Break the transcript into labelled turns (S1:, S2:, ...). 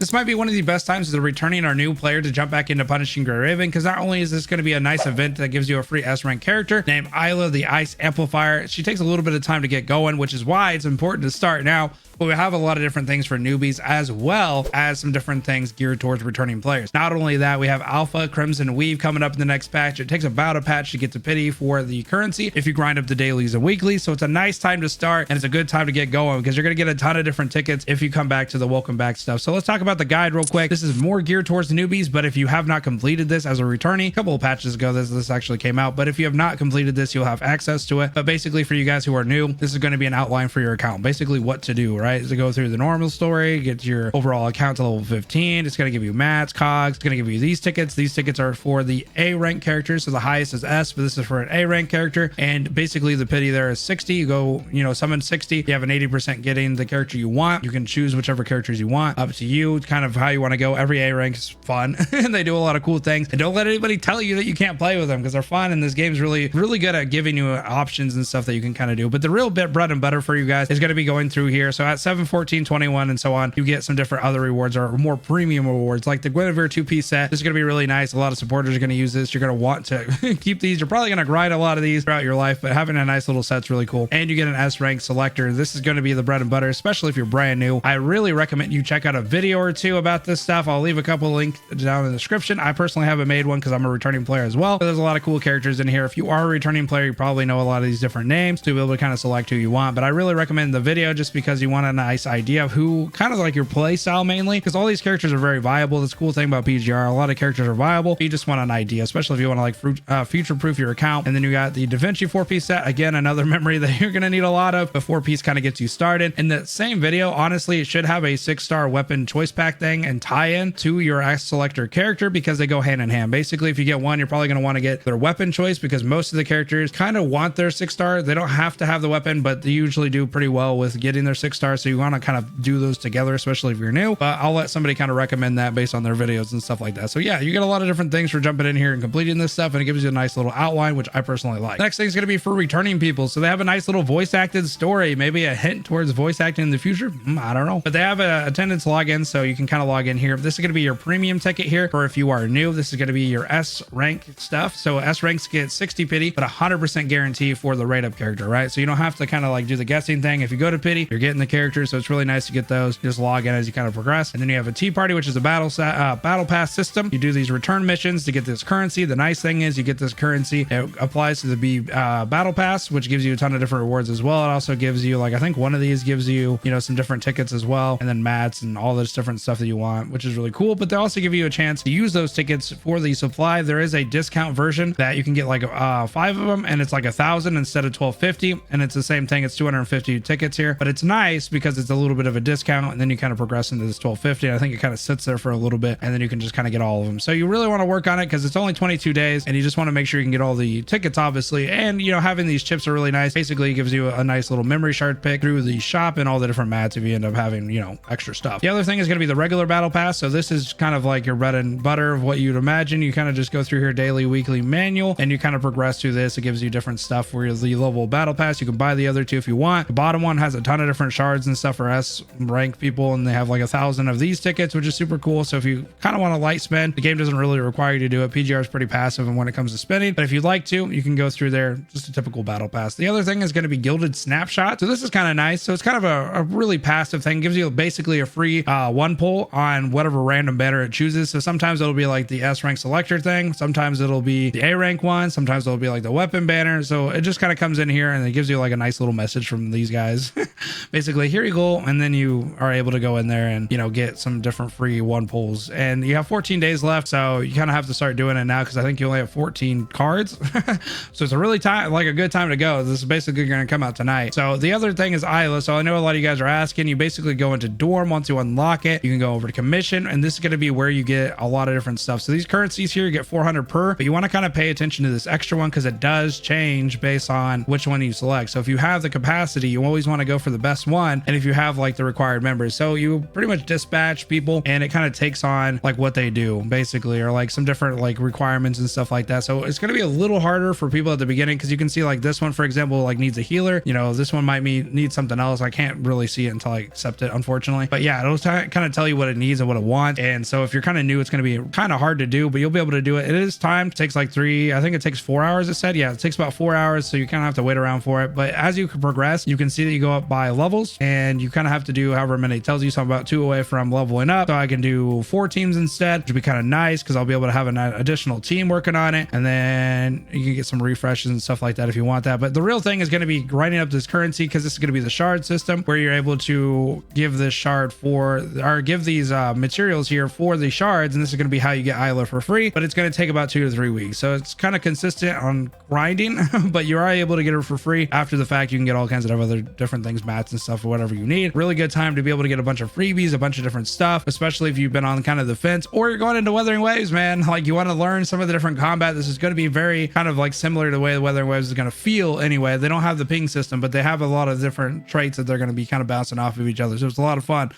S1: this might be one of the best times as a returning or new player to jump back into Punishing Grey Raven, because not only is this going to be a nice event that gives you a free S rank character named Isla the Ice Amplifier. She takes a little bit of time to get going, which is why it's important to start now. But we have a lot of different things for newbies, as well as some different things geared towards returning players. Not only that, we have Alpha Crimson Weave coming up in the next patch. It takes about a patch to get to pity for the currency if you grind up the dailies and weeklies. So it's a nice time to start, and it's a good time to get going, because you're going to get a ton of different tickets if you come back to the welcome back stuff. So let's talk about the guide real quick. This is more geared towards the newbies, but if you have not completed this as a returning, a couple of patches ago this actually came out, but if you have not completed this, you'll have access to it. But basically, for you guys who are new, this is going to be an outline for your account, basically what to do, right? Is to go through the normal story, get your overall account to level 15. It's going to give you mats, cogs. It's going to give you these tickets. These tickets are for the A rank characters, so the highest is S, but this is for an A rank character. And basically the pity there is 60. You go, summon 60. You have an 80% getting the character you want. You can choose whichever characters you want. Up to you, kind of how you want to go. Every A rank is fun and they do a lot of cool things. And don't let anybody tell you that you can't play with them, because they're fun, and this game is really good at giving you options and stuff that you can kind of do. But the real bread and butter for you guys is going to be going through here. So at 7, 14, 21 and so on, you get some different other rewards, or more premium rewards, like the Guinevere 2-piece set. This is going to be really nice. A lot of supporters are going to use this. You're going to want to keep these. You're probably going to grind a lot of these throughout your life, but having a nice little set's really cool. And you get an S rank selector. This is going to be the bread and butter, especially if you're brand new. I really recommend you check out a video or two about this stuff. I'll leave a couple links down in the description. I personally haven't made one because I'm a returning player as well, but there's a lot of cool characters in here. If you are a returning player, you probably know a lot of these different names to be able to kind of select who you want. But I really recommend the video just because you want a nice idea of who kind of like your play style mainly, because all these characters are very viable. That's the cool thing about PGR. A lot of characters are viable. You just want an idea, especially if you want to like future proof your account. And then you got the Da Vinci 4-piece set. Again, another memory that you're going to need a lot of. The 4-piece kind of gets you started. In the same video, honestly, it should have a 6-star weapon choice pack thing and tie in to your S selector character, because they go hand in hand. Basically, if you get one, you're probably going to want to get their weapon choice, because most of the characters kind of want their 6-star. They don't have to have the weapon, but they usually do pretty well with getting their 6-star. So you want to kind of do those together, especially if you're new. But I'll let somebody kind of recommend that based on their videos and stuff like that. So yeah, you get a lot of different things for jumping in here and completing this stuff, and it gives you a nice little outline, which I personally like. Next thing is going to be for returning people. So they have a nice little voice acted story, maybe a hint towards voice acting in the future. I don't know, but they have a attendance login, so you can kind of log in here. This is going to be your premium ticket here for if you are new. This is going to be your S rank stuff. So S ranks get 60 pity, but 100% guarantee for the rate up character, right? So you don't have to kind of like do the guessing thing. If you go to pity, you're getting the character. So it's really nice to get those. Just log in as you kind of progress. And then you have a tea party, which is a battle pass system. You do these return missions to get this currency. The nice thing is you get this currency. It applies to the B battle pass, which gives you a ton of different rewards as well. It also gives you, like, I think one of these gives you, some different tickets as well, and then mats and all this different stuff that you want, which is really cool. But they also give you a chance to use those tickets for the supply. There is a discount version that you can get like 5 of them, and it's like 1,000 instead of 1,250, and it's the same thing. It's 250 tickets here, but it's nice because it's a little bit of a discount, and then you kind of progress into this 1,250. I think it kind of sits there for a little bit, and then you can just kind of get all of them. So you really want to work on it because it's only 22 days, and you just want to make sure you can get all the tickets, obviously. And having these chips are really nice. Basically, it gives you a nice little memory shard pick through the shop and all the different mats if you end up having extra stuff. The other thing is going to be the regular battle pass. So this is kind of like your bread and butter of what you'd imagine. You kind of just go through here, daily, weekly, manual, and you kind of progress through this. It gives you different stuff for the level battle pass. You can buy the other two if you want. The bottom one has a ton of different shards and stuff for S rank people, and they have like 1,000 of these tickets, which is super cool. So if you kind of want to light spend, the game doesn't really require you to do it. PGR is pretty passive when it comes to spending, but if you'd like to, you can go through there. Just a typical battle pass. The other thing is going to be Gilded Snapshot. So this is kind of nice. So it's kind of a really passive thing. Gives you basically a free one pull on whatever random banner it chooses. So sometimes it'll be like the S rank selector thing. Sometimes it'll be the A rank one. Sometimes it'll be like the weapon banner. So it just kind of comes in here and it gives you like a nice little message from these guys. Basically, here you go. And then you are able to go in there and, get some different free one pulls. And you have 14 days left. So you kind of have to start doing it now because I think you only have 14 cards. So it's a really a good time to go. This is basically going to come out tonight. So the other thing is Isla. So I know a lot of you guys are asking. You basically go into dorm. Once you unlock it, you can go over to commission, and this is going to be where you get a lot of different stuff. So these currencies here, you get 400 per, but you want to kind of pay attention to this extra one because it does change based on which one you select. So if you have the capacity, you always want to go for the best one fun. And if you have like the required members, so you pretty much dispatch people and it kind of takes on like what they do basically, or like some different like requirements and stuff like that. So it's going to be a little harder for people at the beginning, because you can see like this one, for example, like needs a healer. You know, this one might need something else. I can't really see it until I accept it, unfortunately. But yeah, it'll kind of tell you what it needs and what it wants. And so if you're kind of new, it's going to be kind of hard to do, but you'll be able to do it. It is timed. It takes like I think it takes 4 hours. It said, yeah, it takes about 4 hours. So you kind of have to wait around for it. But as you progress, you can see that you go up by levels, and you kind of have to do however many it tells you. So I'm about 2 away from leveling up. So I can do 4 teams instead, which would be kind of nice, because I'll be able to have an additional team working on it. And then you can get some refreshes and stuff like that if you want that. But the real thing is going to be grinding up this currency, because this is going to be the shard system, where you're able to give this shard or give these materials here for the shards. And this is going to be how you get Isla for free, but it's going to take about 2 to 3 weeks. So it's kind of consistent on grinding, but you are able to get her for free after the fact. You can get all kinds of other different things, mats and stuff, or whatever you need. Really good time to be able to get a bunch of freebies, a bunch of different stuff, especially if you've been on kind of the fence, or you're going into Wuthering Waves, man. Like, you want to learn some of the different combat. This is going to be very kind of like similar to the way the Wuthering Waves is going to feel anyway. They don't have the ping system, but they have a lot of different traits that they're going to be kind of bouncing off of each other. So it's a lot of fun.